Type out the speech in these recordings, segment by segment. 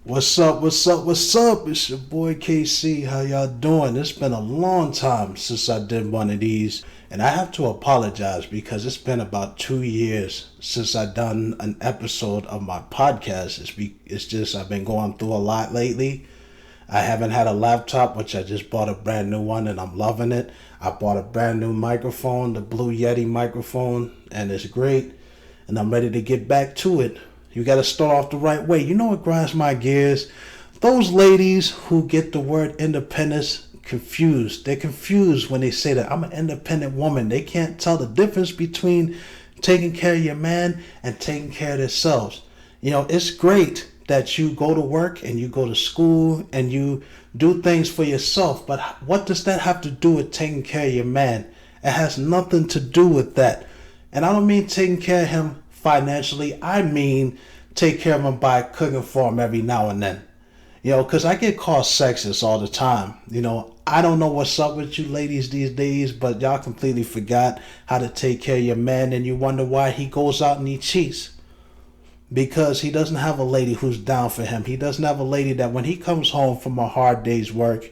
What's up? What's up? What's up? It's your boy KC. How y'all doing? It's been a long time since I did one of these, and I have to apologize because it's been about 2 years since I done an episode of my podcast. It's just I've been going through a lot lately. I haven't had a laptop, which I just bought a brand new one, and I'm loving it. I bought a brand new microphone, the Blue Yeti microphone, and it's great. And I'm ready to get back to it. You got to start off the right way. You know what grinds my gears? Those ladies who get the word independence confused. They're confused when they say that I'm an independent woman. They can't tell the difference between taking care of your man and taking care of themselves. You know, it's great that you go to work and you go to school and you do things for yourself, but what does that have to do with taking care of your man? It has nothing to do with that. And I don't mean taking care of him financially. I mean take care of him by cooking for him every now and then. You know, because I get called sexist all the time. You know, I don't know what's up with you ladies these days, but y'all completely forgot how to take care of your man, and you wonder why he goes out and he cheats. Because he doesn't have a lady who's down for him. He doesn't have a lady that when he comes home from a hard day's work,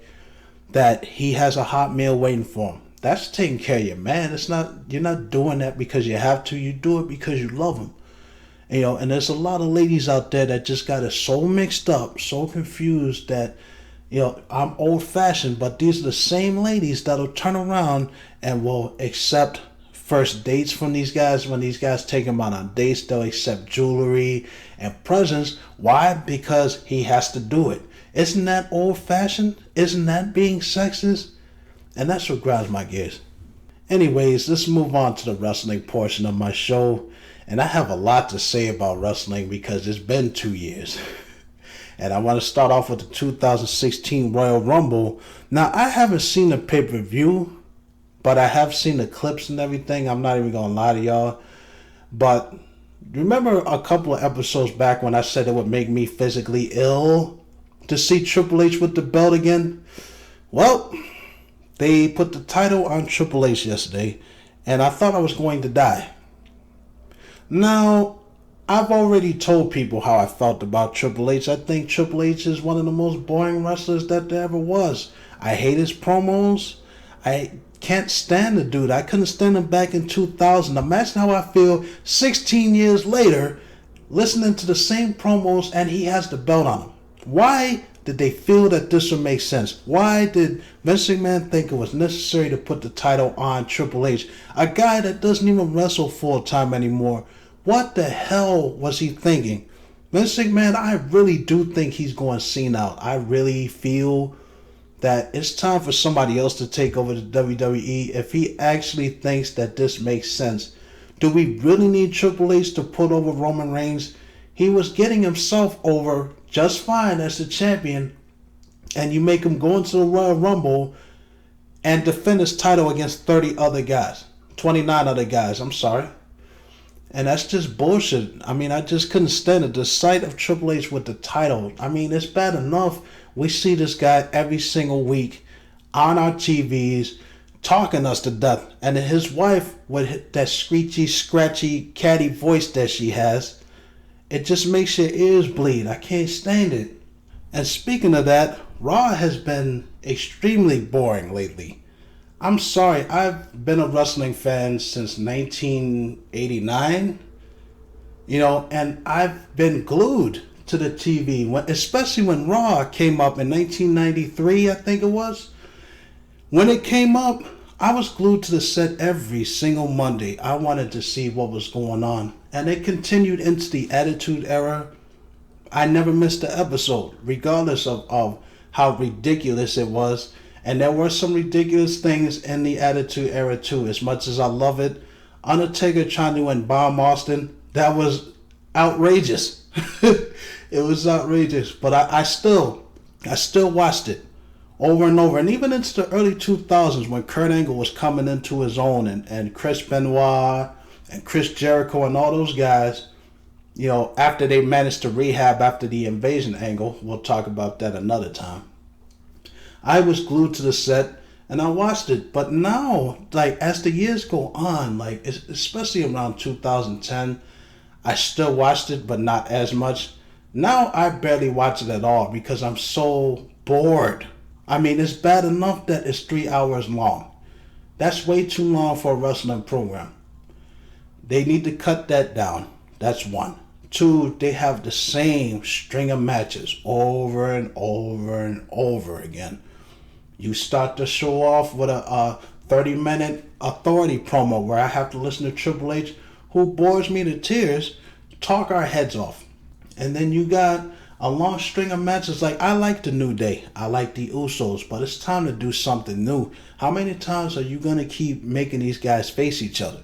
that he has a hot meal waiting for him. That's taking care of your man. It's not, you're not doing that because you have to. You do it because you love him. You know, and there's a lot of ladies out there that just got it so mixed up, so confused that, you know, I'm old fashioned, but these are the same ladies that'll turn around and will accept first dates from these guys. When these guys take them out on dates, they'll accept jewelry and presents. Why? Because he has to do it. Isn't that old fashioned? Isn't that being sexist? And that's what grinds my gears. Anyways, let's move on to the wrestling portion of my show. And I have a lot to say about wrestling because it's been 2 years. And I want to start off with the 2016 Royal Rumble. Now, I haven't seen the pay-per-view, but I have seen the clips and everything. I'm not even going to lie to y'all. But remember a couple of episodes back when I said it would make me physically ill to see Triple H with the belt again? Well, they put the title on Triple H yesterday, and I thought I was going to die. Now, I've already told people how I felt about Triple H. I think Triple H is one of the most boring wrestlers that there ever was. I hate his promos. I can't stand the dude. I couldn't stand him back in 2000. Imagine how I feel 16 years later listening to the same promos and he has the belt on him. Why did they feel that this would make sense? Why did Vince McMahon think it was necessary to put the title on Triple H? A guy that doesn't even wrestle full time anymore. What the hell was he thinking? Vince McMahon, I really do think he's going senile. I really feel that it's time for somebody else to take over the WWE if he actually thinks that this makes sense. Do we really need Triple H to put over Roman Reigns? He was getting himself over just fine as the champion, and you make him go into the Royal Rumble and defend his title against 30 other guys. 29 other guys, I'm sorry. And that's just bullshit. I mean, I just couldn't stand it. The sight of Triple H with the title. I mean, it's bad enough we see this guy every single week on our TVs talking us to death. And then his wife with that screechy, scratchy, catty voice that she has, it just makes your ears bleed. I can't stand it. And speaking of that, Raw has been extremely boring lately. I'm sorry, I've been a wrestling fan since 1989, you know, and I've been glued to the TV, especially when Raw came up in 1993, I think it was. When it came up, I was glued to the set every single Monday. I wanted to see what was going on. And it continued into the Attitude Era. I never missed an episode, regardless of how ridiculous it was. And there were some ridiculous things in the Attitude Era too. As much as I love it, Undertaker trying to embalm Austin, that was outrageous. It was outrageous. But I still watched it over and over. And even into the early 2000s when Kurt Angle was coming into his own, and Chris Benoit and Chris Jericho and all those guys, you know, after they managed to rehab after the invasion angle. We'll talk about that another time. I was glued to the set and I watched it. But now, like, as the years go on, like, especially around 2010, I still watched it, but not as much. Now I barely watch it at all because I'm so bored. I mean, it's bad enough that it's 3 hours long. That's way too long for a wrestling program. They need to cut that down. That's one. Two, they have the same string of matches over and over and over again. You start the show off with a 30-minute authority promo where I have to listen to Triple H, who bores me to tears, talk our heads off. And then you got a long string of matches. Like, I like the New Day, I like the Usos, but it's time to do something new. How many times are you going to keep making these guys face each other?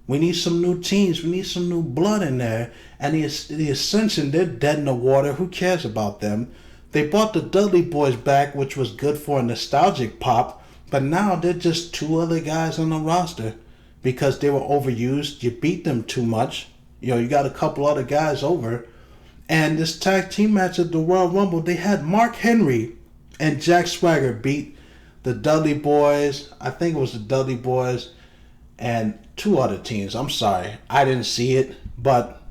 We need some new teams. We need some new blood in there. And the Ascension, they're dead in the water. Who cares about them? They brought the Dudley Boys back, which was good for a nostalgic pop. But now they're just two other guys on the roster because they were overused. You beat them too much. You got a couple other guys over. And this tag team match at the Royal Rumble, they had Mark Henry and Jack Swagger beat the Dudley Boys. I think it was the Dudley Boys and two other teams. I'm sorry, I didn't see it, but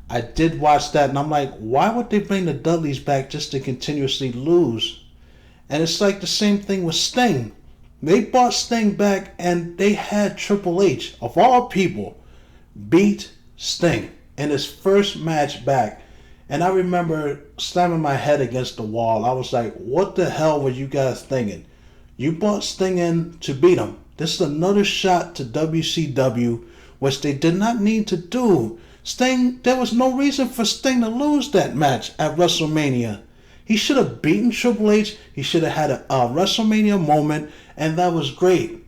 I did watch that, and I'm like, why would they bring the Dudleys back just to continuously lose? And it's like the same thing with Sting. They brought Sting back, and they had Triple H, of all people, beat Sting in his first match back. And I remember slamming my head against the wall. I was like, what the hell were you guys thinking? You brought Sting in to beat him. This is another shot to WCW, which they did not need to do. Sting, there was no reason for Sting to lose that match at WrestleMania. He should have beaten Triple H. He should have had a WrestleMania moment, and that was great.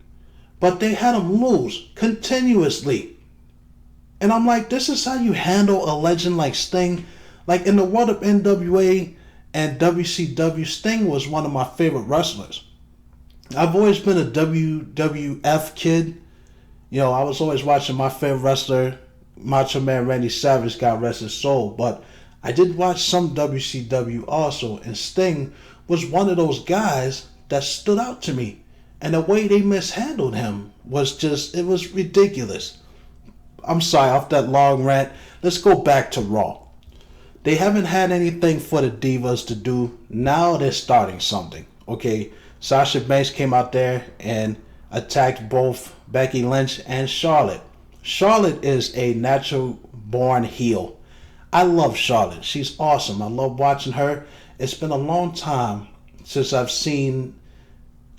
But they had him lose continuously. And I'm like, this is how you handle a legend like Sting? Like, in the world of NWA and WCW, Sting was one of my favorite wrestlers. I've always been a WWF kid. I was always watching my favorite wrestler, Macho Man Randy Savage, God rest his soul. But I did watch some WCW also, and Sting was one of those guys that stood out to me. And the way they mishandled him was just, it was ridiculous. I'm sorry, off that long rant, let's go back to Raw. They haven't had anything for the Divas to do. Now they're starting something, okay? Sasha Banks came out there and attacked both Becky Lynch and Charlotte. Charlotte is a natural-born heel. I love Charlotte. She's awesome. I love watching her. It's been a long time since I've seen,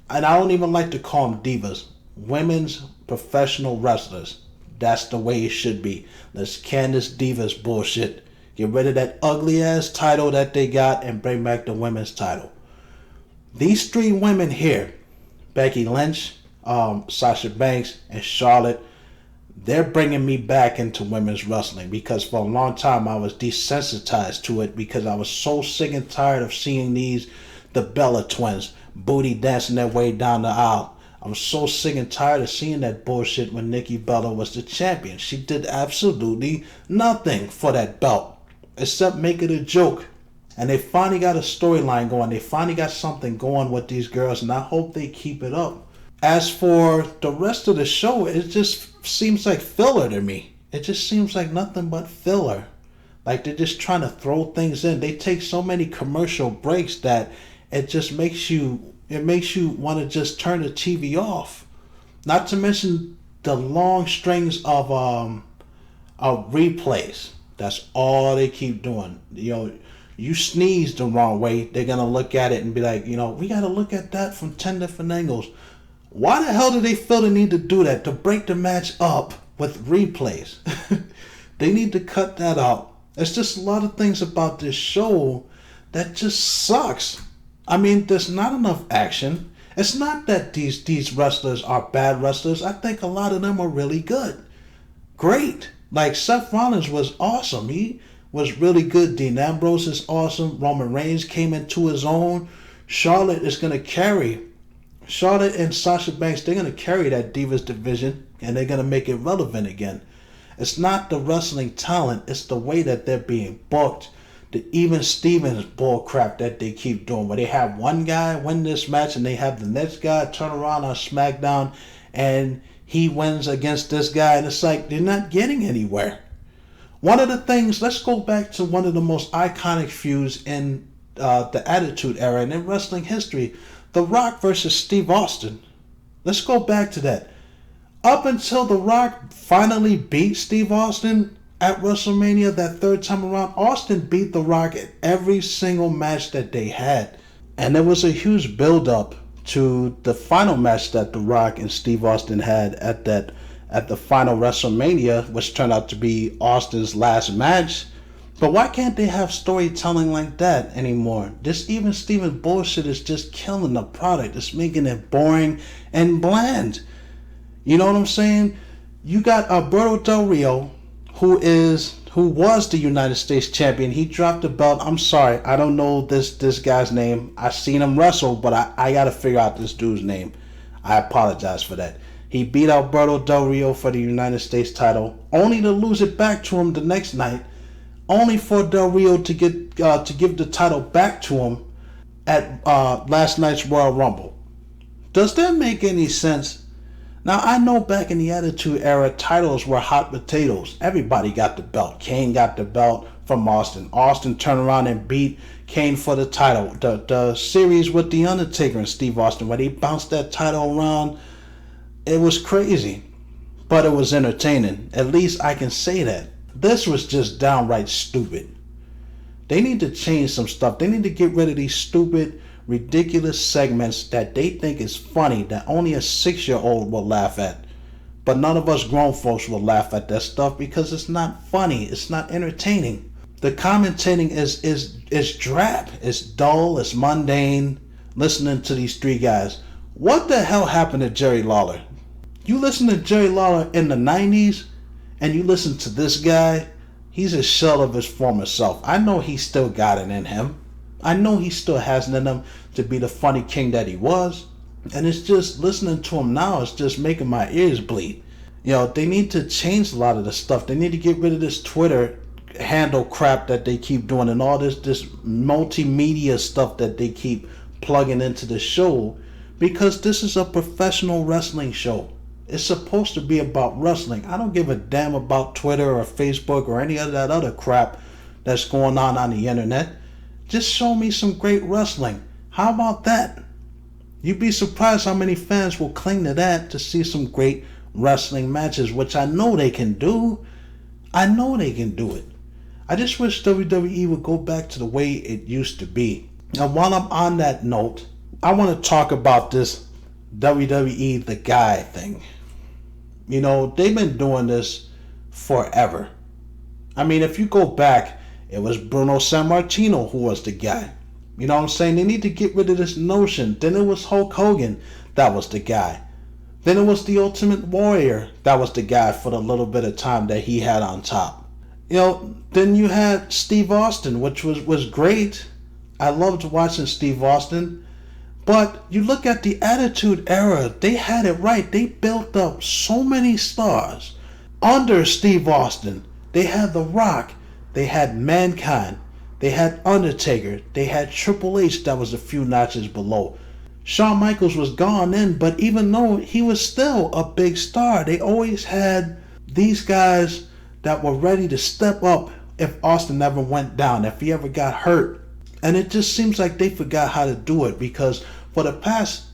and I don't even like to call them divas, women's professional wrestlers. That's the way it should be. Let's can this divas bullshit. Get rid of that ugly-ass title that they got and bring back the women's title. These three women here, Becky Lynch, Sasha Banks, and Charlotte, they're bringing me back into women's wrestling because for a long time I was desensitized to it because I was so sick and tired of seeing the Bella twins, booty dancing their way down the aisle. I was so sick and tired of seeing that bullshit when Nikki Bella was the champion. She did absolutely nothing for that belt except make it a joke. And they finally got a storyline going. They finally got something going with these girls, and I hope they keep it up. As for the rest of the show, it just seems like filler to me. It just seems like nothing but filler. Like they're just trying to throw things in. They take so many commercial breaks that it just makes you want to just turn the TV off. Not to mention the long strings of replays. That's all they keep doing. You sneeze the wrong way, they're going to look at it and be like, we got to look at that from 10 different angles. Why the hell do they feel the need to do that? To break the match up with replays. They need to cut that out. There's just a lot of things about this show that just sucks. I mean, there's not enough action. It's not that these wrestlers are bad wrestlers. I think a lot of them are really good. Great. Like Seth Rollins was awesome. He was really good. Dean Ambrose is awesome. Roman Reigns came into his own. Charlotte is going to carry. Charlotte and Sasha Banks, they're going to carry that Divas division, and they're going to make it relevant again. It's not the wrestling talent. It's the way that they're being booked. The even Stevens bullcrap that they keep doing, where they have one guy win this match, and they have the next guy turn around on SmackDown, and he wins against this guy, and it's like they're not getting anywhere. One of the things, let's go back to one of the most iconic feuds in the Attitude Era and in wrestling history, The Rock versus Steve Austin. Let's go back to that. Up until The Rock finally beat Steve Austin at WrestleMania that third time around, Austin beat The Rock at every single match that they had. And there was a huge build-up to the final match that The Rock and Steve Austin had at the final WrestleMania, which turned out to be Austin's last match. But why can't they have storytelling like that anymore? This even Steven bullshit is just killing the product. It's making it boring and bland. You know what I'm saying? You got Alberto Del Rio, who was the United States champion. He dropped the belt. I'm sorry, I don't know this guy's name. I seen him wrestle, but I gotta figure out this dude's name. I apologize for that. He beat Alberto Del Rio for the United States title, only to lose it back to him the next night, only for Del Rio to give the title back to him at last night's Royal Rumble. Does that make any sense? Now, I know back in the Attitude Era, titles were hot potatoes. Everybody got the belt. Kane got the belt from Austin. Austin turned around and beat Kane for the title. The series with The Undertaker and Steve Austin, where they bounced that title around, it was crazy. But it was entertaining. At least I can say that. This was just downright stupid. They need to change some stuff. They need to get rid of these stupid, ridiculous segments that they think is funny, that only a 6-year-old will laugh at. But none of us grown folks will laugh at that stuff because it's not funny. It's not entertaining. The commentating is drab. It's dull. It's mundane. Listening to these three guys. What the hell happened to Jerry Lawler? You listen to Jerry Lawler in the 90s and you listen to this guy, he's a shell of his former self. I know he still got it in him. I know he still has it in him to be the funny king that he was. And it's just, listening to him now is just making my ears bleed. You know, they need to change a lot of the stuff. They need to get rid of this Twitter handle crap that they keep doing and all this multimedia stuff that they keep plugging into the show, because this is a professional wrestling show. It's supposed to be about wrestling. I don't give a damn about Twitter or Facebook or any of that other crap that's going on the internet. Just show me some great wrestling. How about that? You'd be surprised how many fans will cling to that to see some great wrestling matches, which I know they can do. I know they can do it. I just wish WWE would go back to the way it used to be. Now, while I'm on that note, I want to talk about this WWE the guy thing. You know, they've been doing this forever. I mean, if you go back, it was Bruno Sammartino who was the guy. You know what I'm saying? They need to get rid of this notion. Then it was Hulk Hogan that was the guy. Then it was the Ultimate Warrior that was the guy for the little bit of time that he had on top. You know, then you had Steve Austin, which was great. I loved watching Steve Austin. But you look at the Attitude Era, they had it right. They built up so many stars under Steve Austin. They had The Rock. They had Mankind. They had Undertaker. They had Triple H that was a few notches below. Shawn Michaels was gone then, but even though he was still a big star, they always had these guys that were ready to step up if Austin ever went down, if he ever got hurt. And it just seems like they forgot how to do it, because for the past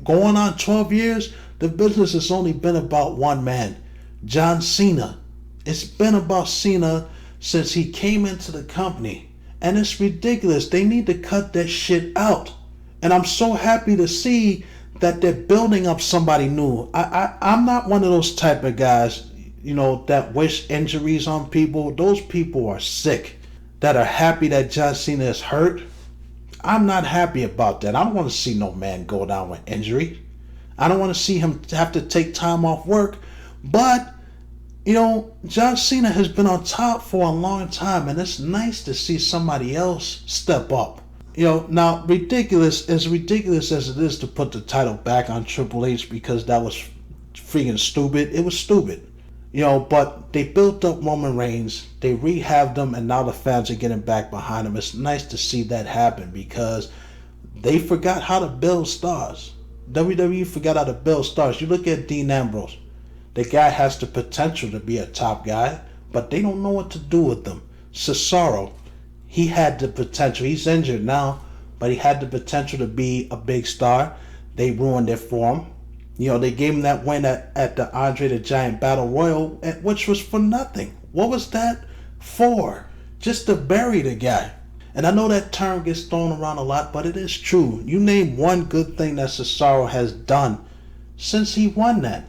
going on 12 years, the business has only been about one man, John Cena. It's been about Cena since he came into the company. And it's ridiculous. They need to cut that shit out. And I'm so happy to see that they're building up somebody new. I'm not one of those type of guys, you know, that wish injuries on people. Those people are sick, that are happy that John Cena is hurt. I'm not happy about that. I don't want to see no man go down with injury. I don't want to see him have to take time off work. But, you know, John Cena has been on top for a long time, and it's nice to see somebody else step up. You know, now, ridiculous as it is to put the title back on Triple H, because that was freaking stupid. It was stupid. You know, but they built up Roman Reigns, they rehabbed him, and now the fans are getting back behind him. It's nice to see that happen, because they forgot how to build stars. WWE forgot how to build stars. You look at Dean Ambrose. The guy has the potential to be a top guy, but they don't know what to do with them. Cesaro, he had the potential. He's injured now, but he had the potential to be a big star. They ruined it for him. They gave him that win at the Andre the Giant Battle Royal, which was for nothing. What was that for? Just to bury the guy. And I know that term gets thrown around a lot, but it is true. You name one good thing that Cesaro has done since he won that.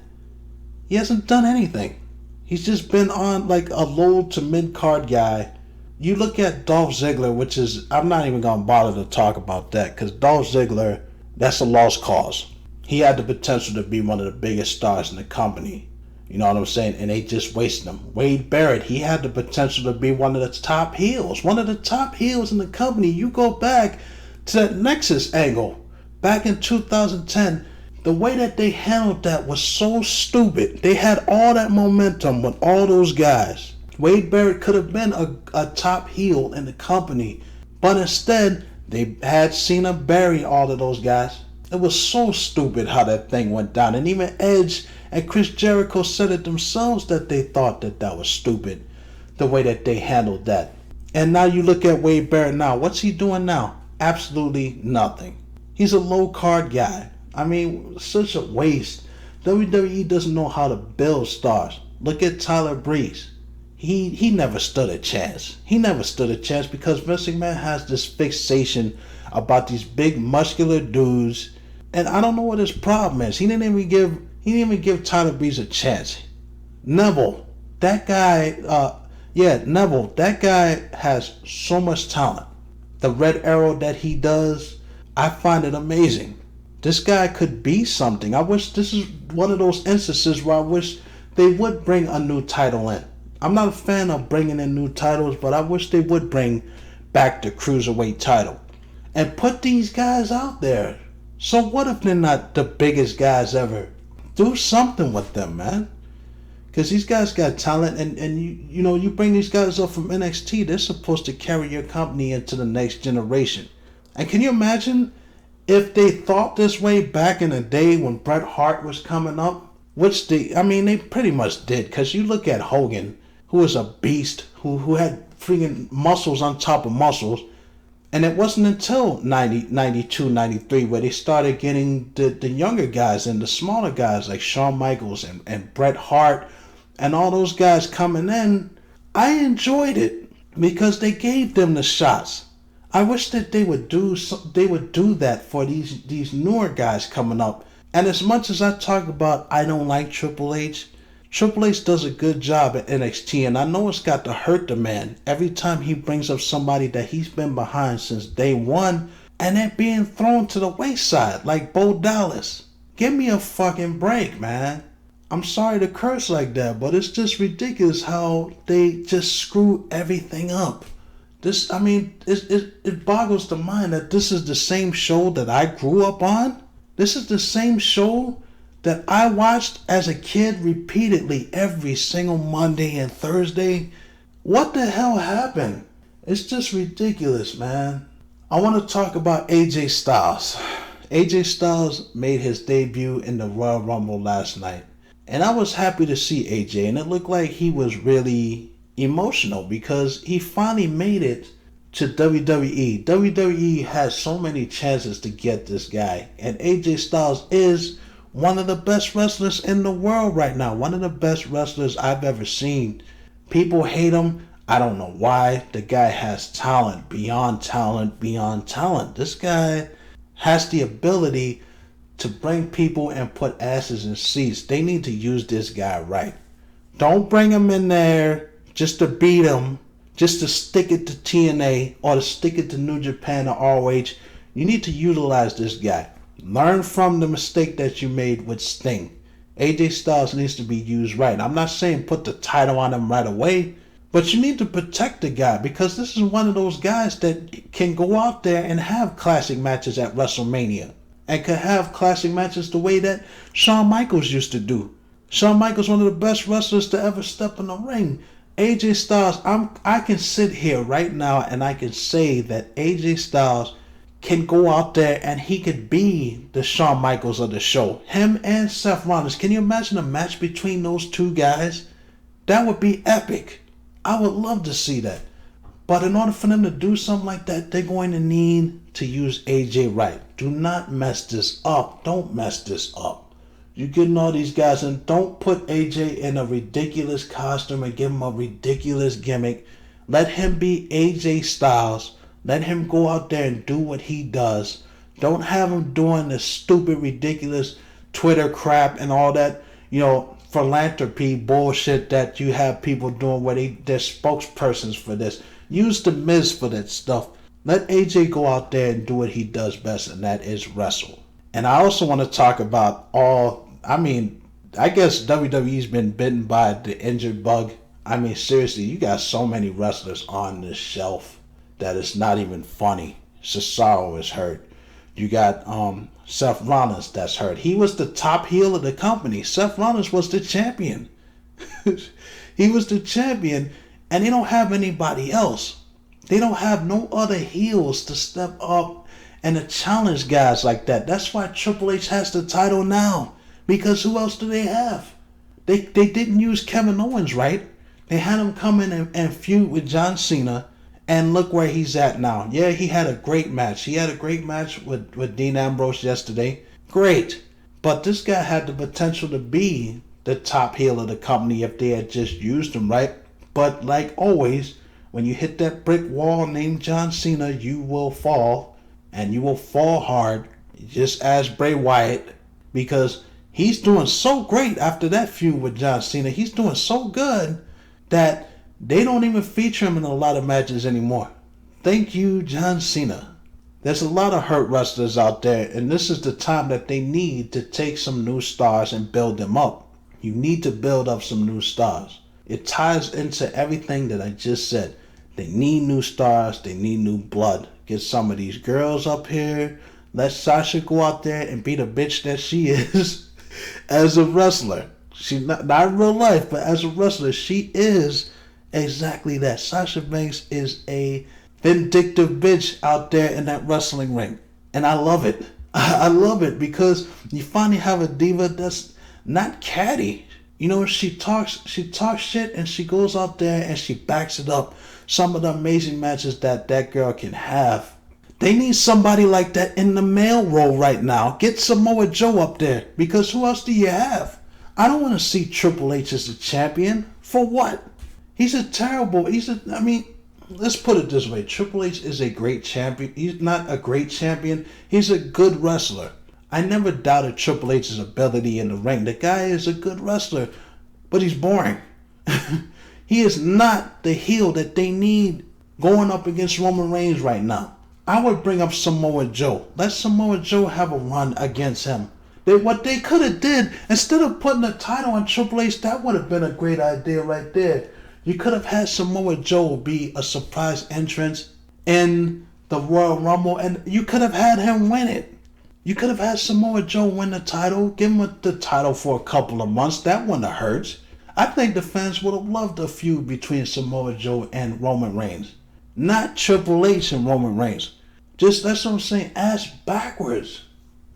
He hasn't done anything. He's just been on like a low to mid-card guy. You look at Dolph Ziggler, which is, I'm not even going to bother to talk about that, because Dolph Ziggler, that's a lost cause. He had the potential to be one of the biggest stars in the company. You know what I'm saying? And they just wasted him. Wade Barrett, he had the potential to be one of the top heels. One of the top heels in the company. You go back to that Nexus angle. Back in 2010, the way that they handled that was so stupid. They had all that momentum with all those guys. Wade Barrett could have been a top heel in the company. But instead, they had Cena bury all of those guys. It was so stupid how that thing went down. And even Edge and Chris Jericho said it themselves that they thought that was stupid, the way that they handled that. And now you look at Wade Barrett now. What's he doing now? Absolutely nothing. He's a low-card guy. I mean, such a waste. WWE doesn't know how to build stars. Look at Tyler Breeze. He never stood a chance. He never stood a chance because Vince McMahon has this fixation about these big muscular dudes. And I don't know what his problem is. He didn't even give Tyler Breeze a chance. Neville, that guy, Neville, that guy has so much talent. The red arrow that he does, I find it amazing. This guy could be something. I wish this is one of those instances where I wish they would bring a new title in. I'm not a fan of bringing in new titles, but I wish they would bring back the Cruiserweight title and put these guys out there. So what if they're not the biggest guys ever? Do something with them, man. Because these guys got talent, and you bring these guys up from NXT, they're supposed to carry your company into the next generation. And can you imagine if they thought this way back in the day when Bret Hart was coming up? Which they pretty much did. Because you look at Hogan, who was a beast, who had freaking muscles on top of muscles. And it wasn't until 92, 93 where they started getting the younger guys and the smaller guys like Shawn Michaels and Bret Hart and all those guys coming in. I enjoyed it because they gave them the shots. I wish that they would do that for these newer guys coming up. And as much as I talk about I don't like Triple H does a good job at NXT, and I know it's got to hurt the man every time he brings up somebody that he's been behind since day one, and they're being thrown to the wayside like Bo Dallas. Give me a fucking break, man. I'm sorry to curse like that, but it's just ridiculous how they just screw everything up. It boggles the mind that this is the same show that I grew up on. This is the same show that I watched as a kid repeatedly every single Monday and Thursday. What the hell happened? It's just ridiculous, man. I want to talk about AJ Styles. AJ Styles made his debut in the Royal Rumble last night. And I was happy to see AJ, and it looked like he was really emotional because he finally made it to WWE. WWE has so many chances to get this guy, and AJ Styles is one of the best wrestlers in the world right now. One of the best wrestlers I've ever seen. People hate him. I don't know why. The guy has talent beyond talent beyond talent. This guy has the ability to bring people and put asses in seats. They need to use this guy right. Don't bring him in there just to beat him, just to stick it to TNA or to stick it to New Japan or ROH. You need to utilize this guy. Learn from the mistake that you made with Sting. AJ Styles needs to be used right. I'm not saying put the title on him right away, but you need to protect the guy because this is one of those guys that can go out there and have classic matches at WrestleMania and can have classic matches the way that Shawn Michaels used to do. Shawn Michaels, one of the best wrestlers to ever step in the ring. AJ Styles, I can sit here right now and I can say that AJ Styles can go out there and he could be the Shawn Michaels of the show. Him and Seth Rollins. Can you imagine a match between those two guys? That would be epic. I would love to see that. But in order for them to do something like that, they're going to need to use AJ right. Do not mess this up. Don't mess this up. You're getting all these guys, and don't put AJ in a ridiculous costume and give him a ridiculous gimmick. Let him be AJ Styles. Let him go out there and do what he does. Don't have him doing this stupid, ridiculous Twitter crap and all that, philanthropy bullshit that you have people doing where they're spokespersons for this. Use the Miz for that stuff. Let AJ go out there and do what he does best, and that is wrestle. And I also want to talk about I guess WWE's been bitten by the injured bug. Seriously, you got so many wrestlers on this shelf that it's not even funny. Cesaro is hurt. You got Seth Rollins that's hurt. He was the top heel of the company. Seth Rollins was the champion. He was the champion, and they don't have anybody else. They don't have no other heels to step up and to challenge guys like that. That's why Triple H has the title now. Because who else do they have? They didn't use Kevin Owens, right? They had him come in and feud with John Cena. And look where he's at now. Yeah, he had a great match. He had a great match with Dean Ambrose yesterday. Great. But this guy had the potential to be the top heel of the company if they had just used him right. But like always, when you hit that brick wall named John Cena, you will fall. And you will fall hard. Just ask Bray Wyatt. Because he's doing so great after that feud with John Cena. He's doing so good that they don't even feature him in a lot of matches anymore. Thank you, John Cena. There's a lot of hurt wrestlers out there, and this is the time that they need to take some new stars and build them up. You need to build up some new stars. It ties into everything that I just said. They need new stars. They need new blood. Get some of these girls up here. Let Sasha go out there and be the bitch that she is as a wrestler. She's not in real life, but as a wrestler, she is exactly that. Sasha Banks is a vindictive bitch out there in that wrestling ring. And I love it. I love it because you finally have a diva that's not catty. She talks shit and she goes out there and she backs it up. Some of the amazing matches that girl can have. They need somebody like that in the male role right now. Get Samoa Joe up there because who else do you have? I don't want to see Triple H as the champion. For what? Let's put it this way. Triple H is a great champion. He's not a great champion. He's a good wrestler. I never doubted Triple H's ability in the ring. The guy is a good wrestler, but he's boring. He is not the heel that they need going up against Roman Reigns right now. I would bring up Samoa Joe. Let Samoa Joe have a run against him. What they could have did, instead of putting a title on Triple H, that would have been a great idea right there. You could have had Samoa Joe be a surprise entrance in the Royal Rumble, and you could have had him win it. You could have had Samoa Joe win the title, give him the title for a couple of months. That wouldn't have hurt. I think the fans would have loved a feud between Samoa Joe and Roman Reigns. Not Triple H and Roman Reigns. That's what I'm saying. Ass backwards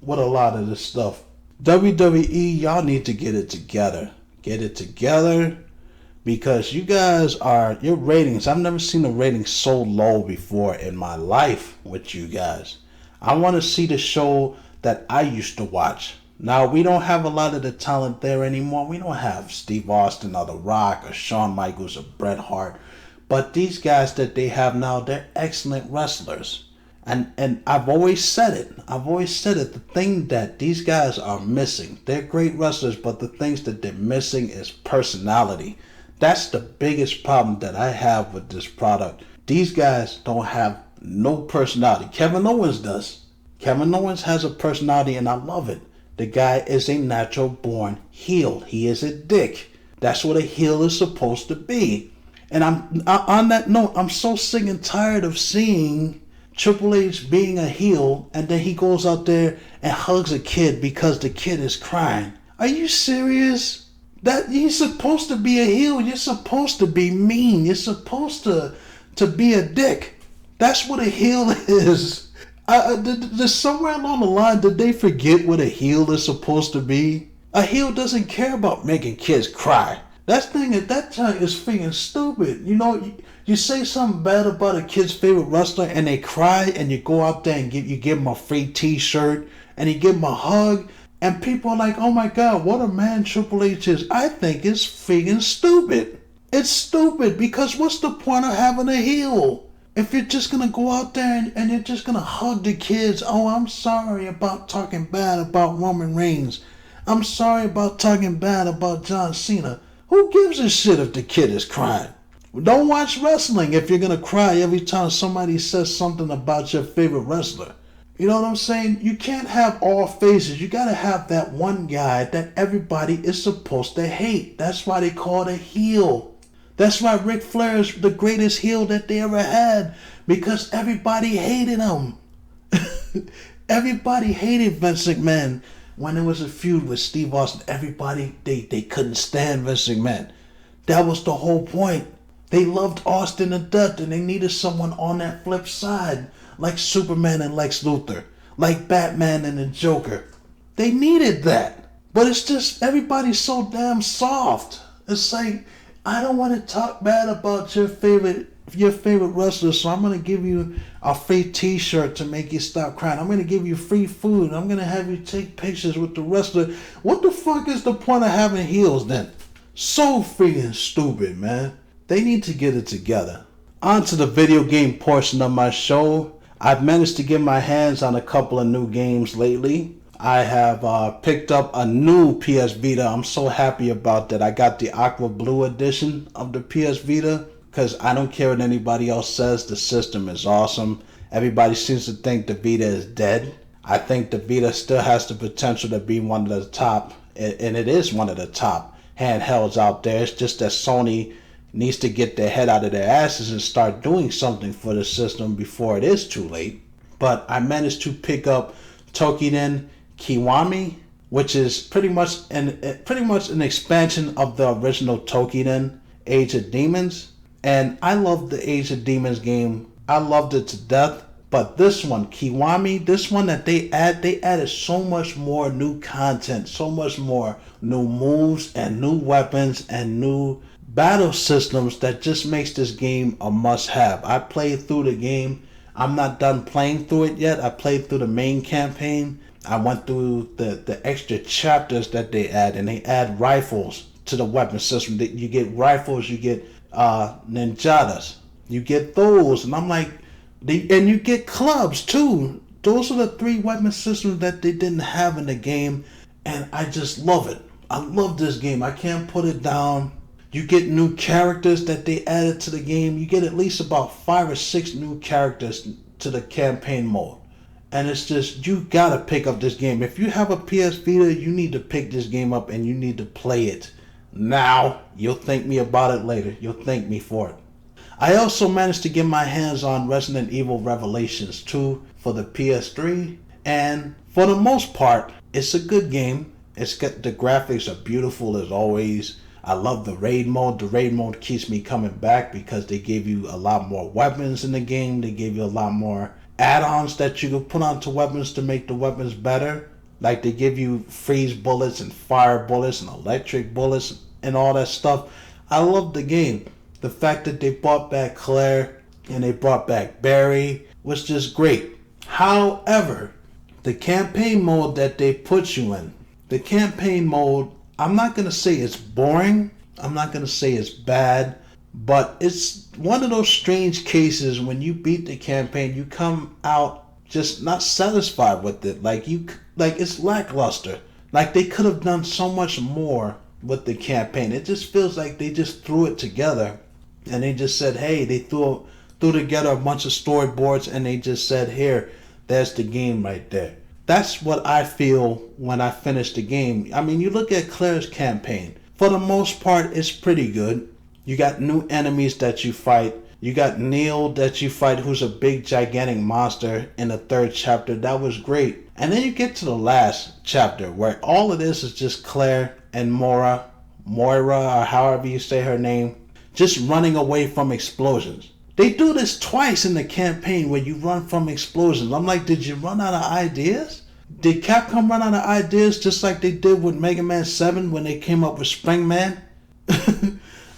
with a lot of this stuff. WWE, y'all need to get it together. Get it together. Because you guys your ratings, I've never seen the ratings so low before in my life with you guys. I want to see the show that I used to watch. Now, we don't have a lot of the talent there anymore. We don't have Steve Austin or The Rock or Shawn Michaels or Bret Hart. But these guys that they have now, they're excellent wrestlers. And I've always said it. The thing that these guys are missing, they're great wrestlers, but the things that they're missing is personality. That's the biggest problem that I have with this product. These guys don't have no personality. Kevin Owens does. Kevin Owens has a personality and I love it. The guy is a natural born heel. He is a dick. That's what a heel is supposed to be. And on that note, I'm so sick and tired of seeing Triple H being a heel and then he goes out there and hugs a kid because the kid is crying. Are you serious? That he's supposed to be a heel. You're supposed to be mean. You're supposed to be a dick. That's what a heel is. Somewhere along the line, did they forget what a heel is supposed to be? A heel doesn't care about making kids cry. That time is freaking stupid. You say something bad about a kid's favorite wrestler and they cry, and you go out there and you give them a free T-shirt and you give them a hug, and people are like, "Oh my God, what a man Triple H is." I think it's freaking stupid. It's stupid because what's the point of having a heel? If you're just gonna go out there and you're just gonna hug the kids, "Oh, I'm sorry about talking bad about Roman Reigns. I'm sorry about talking bad about John Cena." Who gives a shit if the kid is crying? Don't watch wrestling if you're gonna cry every time somebody says something about your favorite wrestler. You know what I'm saying? You can't have all faces. You gotta have that one guy that everybody is supposed to hate. That's why they call it a heel. That's why Ric Flair is the greatest heel that they ever had, because everybody hated him. Everybody hated Vince McMahon. When there was a feud with Steve Austin, everybody, they couldn't stand Vince McMahon. That was the whole point. They loved Austin to death, and they needed someone on that flip side, like Superman and Lex Luthor, like Batman and the Joker. They needed that. But it's just, everybody's so damn soft. It's like, I don't want to talk bad about your favorite wrestler, so I'm going to give you a free T-shirt to make you stop crying. I'm going to give you free food. I'm going to have you take pictures with the wrestler. What the fuck is the point of having heels then? So freaking stupid, man. They need to get it together. On to the video game portion of my show. I've managed to get my hands on a couple of new games lately. I have picked up a new PS Vita. I'm so happy about that. I got the Aqua Blue edition of the PS Vita because I don't care what anybody else says. The system is awesome. Everybody seems to think the Vita is dead. I think the Vita still has the potential to be one of the top, and it is one of the top handhelds out there. It's just that Sony needs to get their head out of their asses and start doing something for the system before it is too late. But I managed to pick up Toukiden Kiwami, which is pretty much an expansion of the original Toukiden Age of Demons. And I loved the Age of Demons game. I loved it to death. But this one, Kiwami, this one that they added so much more new content, so much more new moves and new weapons and new battle systems that just makes this game a must-have. I played through the game. I'm not done playing through it yet. I played through the main campaign. I went through the extra chapters that they add, and they add rifles to the weapon system. You get rifles, you get ninjadas, you get those, and I'm like, and you get clubs too. Those are the three weapon systems that they didn't have in the game, and I just love it. I love this game. I can't put it down. You get new characters that they added to the game. You get at least about 5 or 6 new characters to the campaign mode. And it's just, you gotta pick up this game. If you have a PS Vita, you need to pick this game up and you need to play it now. You'll thank me about it later. You'll thank me for it. I also managed to get my hands on Resident Evil Revelations 2 for the PS3. And for the most part, it's a good game. It's got, the graphics are beautiful as always. I love the raid mode. The raid mode keeps me coming back because they gave you a lot more weapons in the game. They gave you a lot more add-ons that you can put onto weapons to make the weapons better. Like they give you freeze bullets and fire bullets and electric bullets and all that stuff. I love the game. The fact that they brought back Claire and they brought back Barry was just great. However, the campaign mode that they put you in, the campaign mode, I'm not going to say it's boring. I'm not going to say it's bad. But it's one of those strange cases when you beat the campaign, you come out just not satisfied with it. Like it's lackluster. Like they could have done so much more with the campaign. It just feels like they just threw it together and they just said, hey, they threw together a bunch of storyboards and they just said, here, there's the game right there. That's what I feel when I finish the game. I mean, you look at Claire's campaign. For the most part, it's pretty good. You got new enemies that you fight. You got Neil that you fight, who's a big, gigantic monster in the 3rd chapter. That was great. And then you get to the last chapter where all of this is just Claire and Moira, or however you say her name, just running away from explosions. They do this twice in the campaign where you run from explosions. I'm like, did you run out of ideas? Did Capcom run out of ideas just like they did with Mega Man 7 when they came up with Spring Man?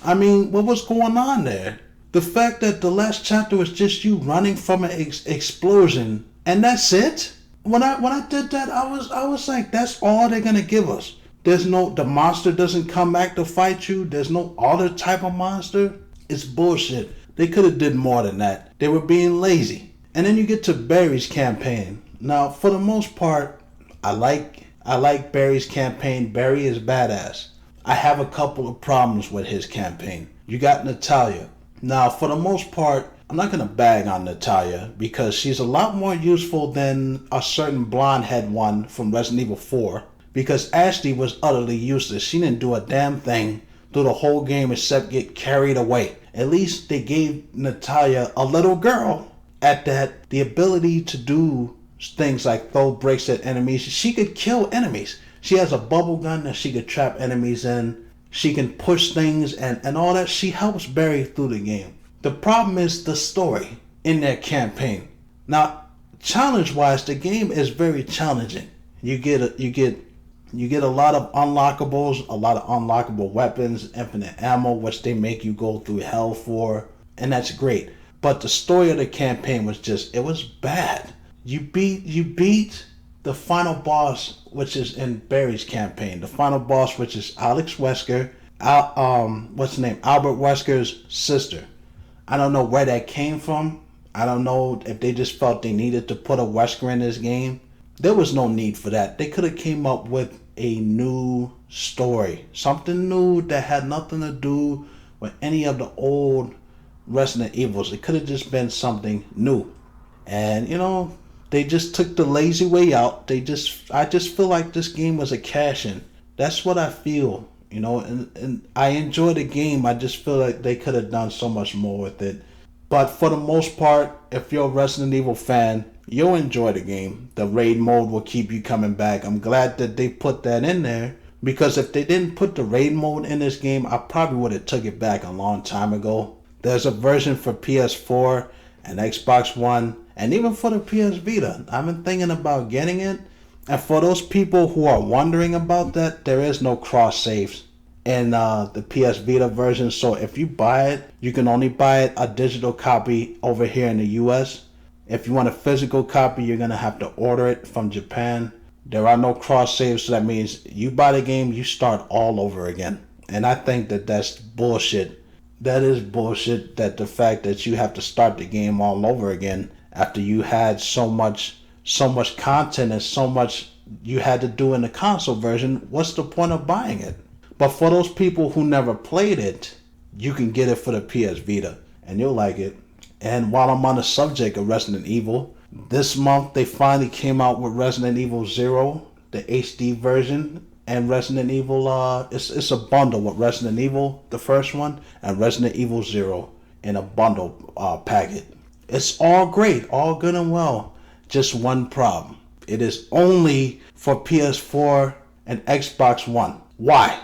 I mean, what was going on there? The fact that the last chapter was just you running from an explosion and that's it. When I did that, I was like, that's all they're gonna give us. The monster doesn't come back to fight you. There's no other type of monster. It's bullshit. They could have did more than that. They were being lazy. And then you get to Barry's campaign. Now, for the most part, I like Barry's campaign. Barry is badass. I have a couple of problems with his campaign. You got Natalia. Now, for the most part, I'm not going to bag on Natalia because she's a lot more useful than a certain blonde head one from Resident Evil 4. Because Ashley was utterly useless. She didn't do a damn thing through the whole game except get carried away. At least they gave Natalia, a little girl, at that, the ability to do things like throw bricks at enemies. She could kill enemies. She has a bubble gun that she could trap enemies in. She can push things and all that. She helps Barry through the game. The problem is the story in that campaign. Now, challenge-wise, the game is very challenging. You get a lot of unlockables, a lot of unlockable weapons, infinite ammo, which they make you go through hell for, and that's great. But the story of the campaign it was bad. You beat the final boss, which is in Barry's campaign. The final boss, which is Alex Wesker, what's the name? Albert Wesker's sister. I don't know where that came from. I don't know if they just felt they needed to put a Wesker in this game. There was no need for that. They could have came up with a new story. Something new that had nothing to do with any of the old Resident Evils. It could have just been something new. And, they just took the lazy way out. I just feel like this game was a cash-in. That's what I feel, and I enjoy the game. I just feel like they could have done so much more with it. But for the most part, if you're a Resident Evil fan, you'll enjoy the game. The raid mode will keep you coming back. I'm glad that they put that in there, because if they didn't put the raid mode in this game, I probably would have took it back a long time ago. There's a version for PS4 and Xbox One, and even for the PS Vita. I've been thinking about getting it. And for those people who are wondering about that, there is no cross saves in the PS Vita version. So if you buy it, you can only buy it a digital copy over here in the US. If you want a physical copy, you're going to have to order it from Japan. There are no cross saves, so that means you buy the game, you start all over again. And I think that that's bullshit. That is bullshit, that the fact that you have to start the game all over again after you had so much content and so much you had to do in the console version. What's the point of buying it? But for those people who never played it, you can get it for the PS Vita and you'll like it. And while I'm on the subject of Resident Evil, this month they finally came out with Resident Evil 0, the HD version, and Resident Evil, it's a bundle with Resident Evil, the first one, and Resident Evil 0 in a bundle packet. It's all great, all good and well. Just one problem. It is only for PS4 and Xbox One. Why?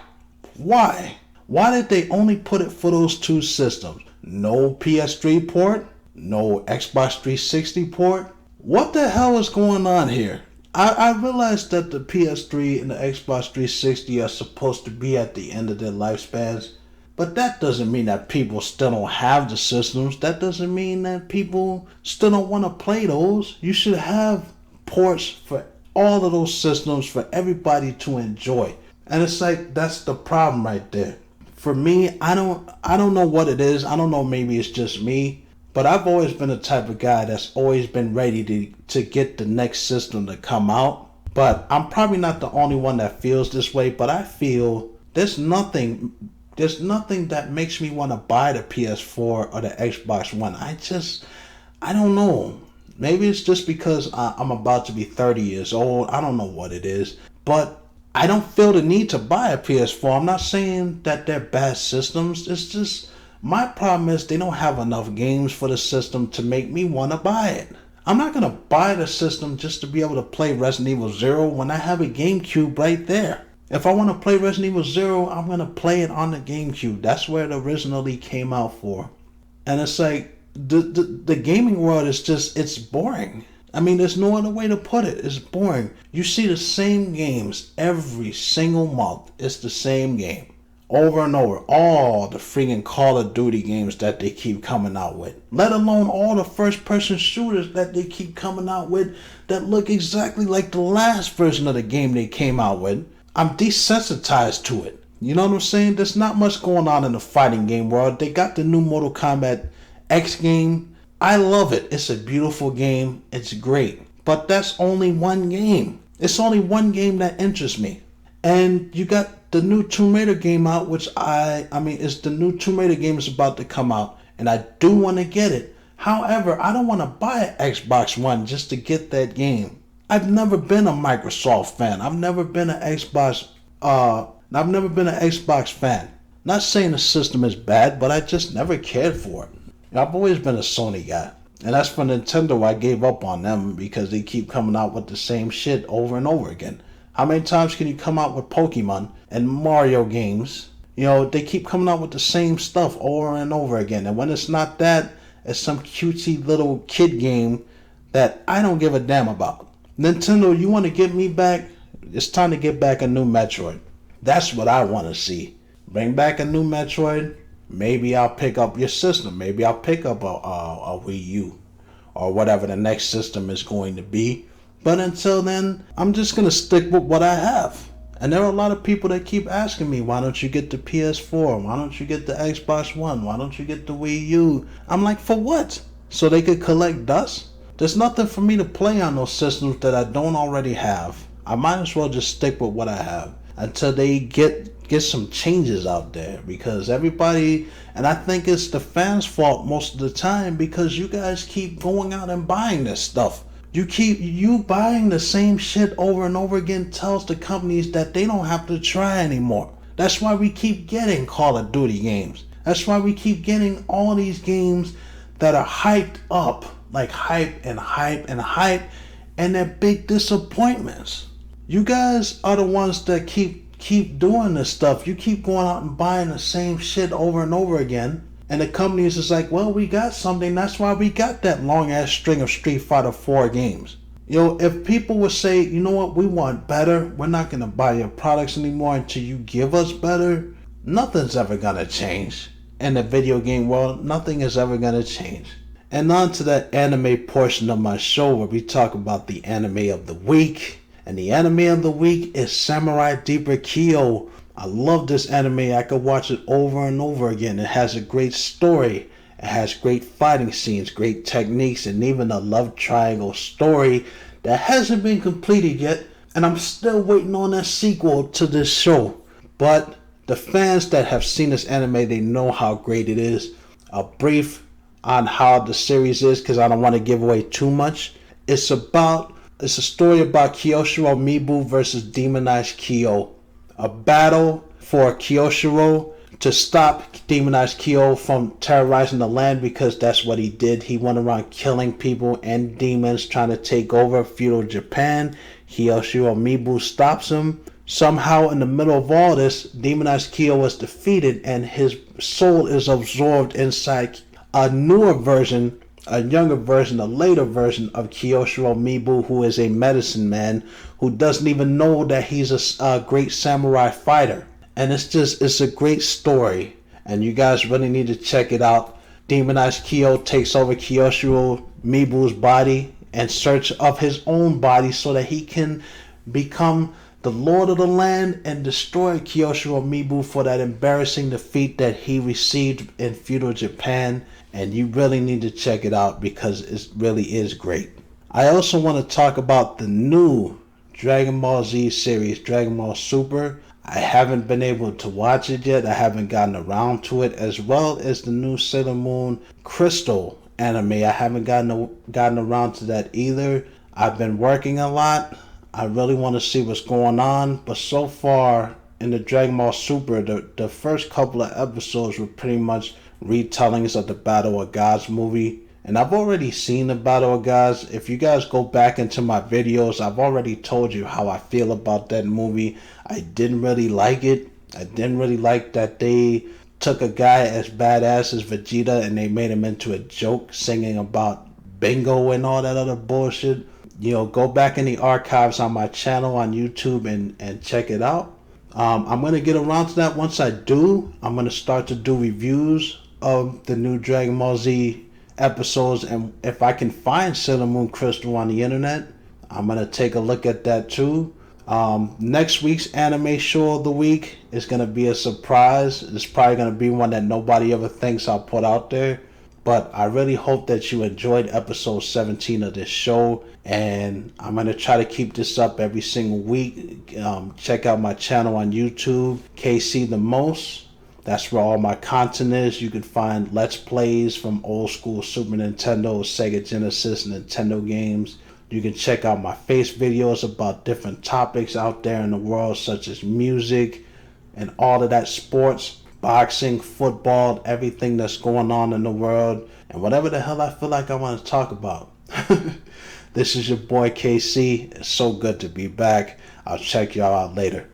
Why did they only put it for those two systems? No PS3 port? No Xbox 360 port? What the hell is going on here? I realize that the PS3 and the Xbox 360 are supposed to be at the end of their lifespans, but that doesn't mean that people still don't have the systems. That doesn't mean that people still don't want to play those. You should have ports for all of those systems for everybody to enjoy. And it's like, that's the problem right there. For me, I don't know what it is. I don't know, maybe it's just me. But I've always been the type of guy that's always been ready to get the next system to come out. But I'm probably not the only one that feels this way. But I feel there's nothing that makes me want to buy the PS4 or the Xbox One. I don't know. Maybe it's just because I'm about to be 30 years old. I don't know what it is. But I don't feel the need to buy a PS4. I'm not saying that they're bad systems. It's just, my problem is they don't have enough games for the system to make me want to buy it. I'm not going to buy the system just to be able to play Resident Evil 0 when I have a GameCube right there. If I want to play Resident Evil 0, I'm going to play it on the GameCube. That's where it originally came out for. And it's like, the gaming world is just, it's boring. I mean, there's no other way to put it. It's boring. You see the same games every single month. It's the same game. over and over. All the freaking Call of Duty games that they keep coming out with. Let alone all the first-person shooters that they keep coming out with that look exactly like the last version of the game they came out with. I'm desensitized to it. You know what I'm saying? There's not much going on in the fighting game world. They got the new Mortal Kombat X game. I love it. It's a beautiful game. It's great. But that's only one game. It's only one game that interests me. And you got the new Tomb Raider game out, which it's the new Tomb Raider game is about to come out. And I do want to get it. However, I don't want to buy an Xbox One just to get that game. I've never been a Microsoft fan. I've never been an Xbox fan. Not saying the system is bad, but I just never cared for it. I've always been a Sony guy. And that's for Nintendo. I gave up on them because they keep coming out with the same shit over and over again. How many times can you come out with Pokemon and Mario games? You know, they keep coming out with the same stuff over and over again. And when it's not that, it's some cutesy little kid game that I don't give a damn about. Nintendo, you want to get me back? It's time to get back a new Metroid. That's what I want to see. Bring back a new Metroid. Maybe I'll pick up your system. Maybe I'll pick up a Wii U or whatever the next system is going to be. But until then, I'm just going to stick with what I have. And there are a lot of people that keep asking me, why don't you get the PS4? Why don't you get the Xbox One? Why don't you get the Wii U? I'm like, for what? So they could collect dust? There's nothing for me to play on those systems that I don't already have. I might as well just stick with what I have until they get some changes out there, because everybody, and I think it's the fans' fault most of the time, because you guys keep going out and buying this stuff. You buying the same shit over and over again tells the companies that they don't have to try anymore. That's why we keep getting Call of Duty games. That's why we keep getting all these games that are hyped up, like hype, and they're big disappointments. You guys are the ones that keep doing this stuff. You keep going out and buying the same shit over and over again. And the companies is like, well, we got something. That's why we got that long ass string of Street Fighter 4 games. You know, if people would say, you know what, we want better, we're not going to buy your products anymore until you give us better, nothing's ever going to change. In the video game world, nothing is ever going to change. And on to that anime portion of my show where we talk about the anime of the week. And the anime of the week is Samurai Deeper Kyo. I love this anime. I could watch it over and over again. It has a great story. It has great fighting scenes, great techniques, and even a love triangle story that hasn't been completed yet. And I'm still waiting on that sequel to this show. But the fans that have seen this anime, they know how great it is. A brief on how the series is, because I don't want to give away too much. It's a story about Kyoshiro Mibu versus Demonized Kyo. A battle for Kyoshiro to stop Demonized Kyo from terrorizing the land, because that's what he did. He went around killing people and demons, trying to take over feudal Japan. Kyoshiro Mibu stops him. Somehow in the middle of all this, Demonized Kyo was defeated and his soul is absorbed inside a newer version, a younger version, a later version of Kyoshiro Mibu, who is a medicine man who doesn't even know that he's a great samurai fighter. And it's a great story, and you guys really need to check it out. Demonized Kyo takes over Kyoshiro Mibu's body in search of his own body so that he can become the lord of the land and destroy Kyoshiro Mibu for that embarrassing defeat that he received in feudal Japan. And you really need to check it out because it really is great. I also want to talk about the new Dragon Ball Z series, Dragon Ball Super. I haven't been able to watch it yet. I haven't gotten around to it, as well as the new Sailor Moon Crystal anime. I haven't gotten around to that either. I've been working a lot. I really want to see what's going on. But so far in the Dragon Ball Super, the first couple of episodes were pretty much retellings of the Battle of Gods movie. And I've already seen the Battle of Gods. If you guys go back into my videos, I've already told you how I feel about that movie. I didn't really like it. I didn't really like that they took a guy as badass as Vegeta and they made him into a joke singing about bingo and all that other bullshit. You know, go back in the archives on my channel on YouTube and check it out. I'm going to get around to that. Once I do, I'm going to start to do reviews of the new Dragon Ball Z episodes. And if I can find Sailor Moon Crystal on the internet, I'm going to take a look at that too. Next week's anime show of the week is going to be a surprise. It's probably going to be one that nobody ever thinks I'll put out there. But I really hope that you enjoyed episode 17 of this show. And I'm going to try to keep this up every single week. Check out my channel on YouTube, KC The Most. That's where all my content is. You can find Let's Plays from old school Super Nintendo, Sega Genesis, Nintendo games. You can check out my face videos about different topics out there in the world, such as music and all of that, sports, boxing, football, everything that's going on in the world, and whatever the hell I feel like I want to talk about. This is your boy KC. It's so good to be back. I'll check y'all out later.